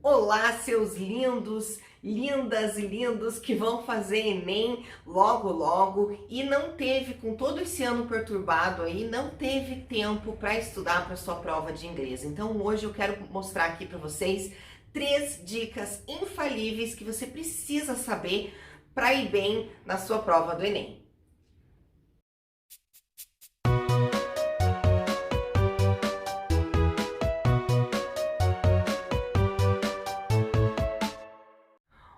Olá, seus lindos, lindas e lindos que vão fazer Enem logo logo e não teve, com todo esse ano perturbado aí, não teve tempo para estudar para sua prova de inglês. Então hoje eu quero mostrar aqui para vocês 3 dicas infalíveis que você precisa saber para ir bem na sua prova do Enem.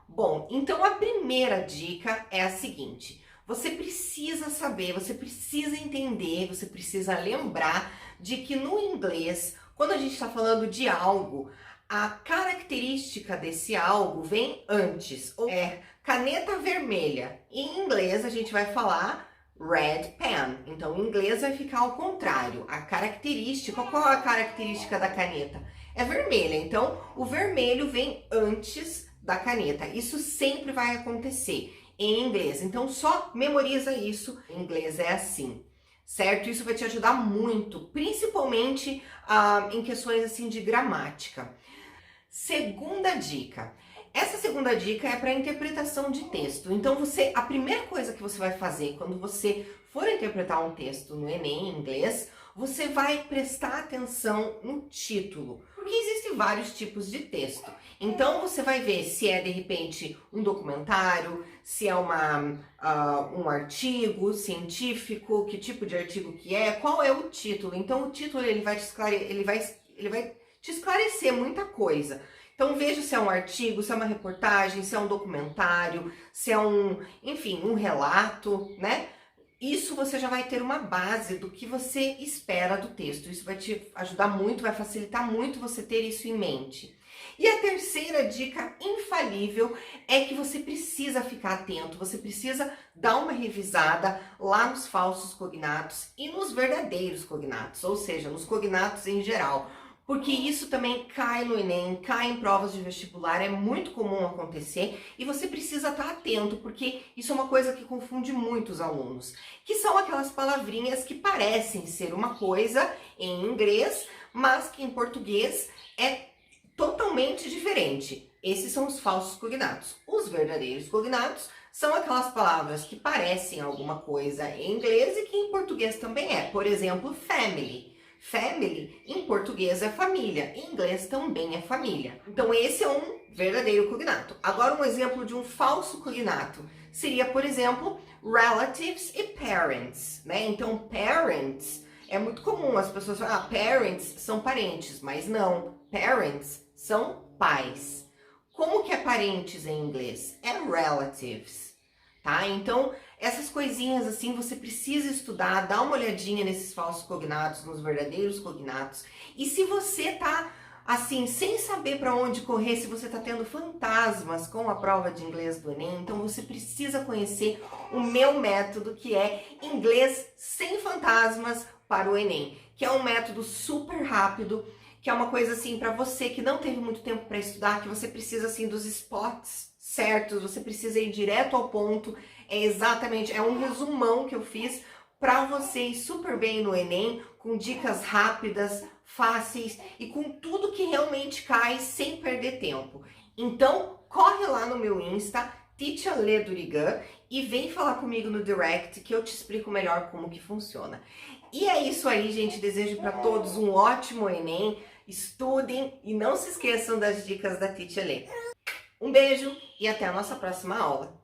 Bom, então a primeira dica é a seguinte: você precisa saber, você precisa entender, você precisa lembrar de que no inglês, quando a gente está falando de algo, a característica desse algo vem antes. Ou é caneta vermelha. Em inglês a gente vai falar red pen. Então em inglês vai ficar ao contrário. A característica, qual é a característica da caneta? É vermelha. Então o vermelho vem antes da caneta. Isso sempre vai acontecer em inglês. Então só memoriza isso. Em inglês é assim, certo? Isso vai te ajudar muito, principalmente em questões assim de gramática. Segunda dica. Essa segunda dica é para interpretação de texto. Então a primeira coisa que você vai fazer quando você for interpretar um texto no Enem em inglês, você vai prestar atenção no título, porque existem vários tipos de texto. Então você vai ver se é de repente um documentário, se é um artigo científico, que tipo de artigo que é, qual é o título. Então o título ele vai te esclarecer muita coisa. Então veja se é um artigo, se é uma reportagem, se é um documentário, se é enfim, um relato, né? Isso você já vai ter uma base do que você espera do texto. Isso vai te ajudar muito, vai facilitar muito você ter isso em mente. E a terceira dica infalível é que você precisa ficar atento, você precisa dar uma revisada lá nos falsos cognatos e nos verdadeiros cognatos, ou seja, nos cognatos em geral. Porque isso também cai no Enem, cai em provas de vestibular, é muito comum acontecer e você precisa estar atento, porque isso é uma coisa que confunde muitos alunos, que são aquelas palavrinhas que parecem ser uma coisa em inglês, mas que em português é totalmente diferente. Esses são os falsos cognatos. Os verdadeiros cognatos são aquelas palavras que parecem alguma coisa em inglês e que em português também é. Por exemplo, family. Family, em português, é família, em inglês também é família. Então esse é um verdadeiro cognato. Agora um exemplo de um falso cognato seria, por exemplo, relatives e parents, né? Então parents é muito comum, as pessoas falam, parents são parentes, mas não, parents são pais. Como que é parentes em inglês? É relatives. Tá? Então, essas coisinhas assim, você precisa estudar, dar uma olhadinha nesses falsos cognatos, nos verdadeiros cognatos. E se você tá assim, sem saber para onde correr, se você tá tendo fantasmas com a prova de inglês do Enem, então você precisa conhecer o meu método, que é Inglês Sem Fantasmas para o Enem, que é um método super rápido, que é uma coisa assim para você que não teve muito tempo para estudar, que você precisa assim dos spots certos, você precisa ir direto ao ponto. É um resumão que eu fiz para você ir super bem no Enem, com dicas rápidas, fáceis e com tudo que realmente cai sem perder tempo. Então, corre lá no meu Insta, Teacher Lê Durigan, e vem falar comigo no direct que eu te explico melhor como que funciona. E é isso aí, gente. Desejo para todos um ótimo Enem. Estudem e não se esqueçam das dicas da Teacher Lê. Um beijo e até a nossa próxima aula.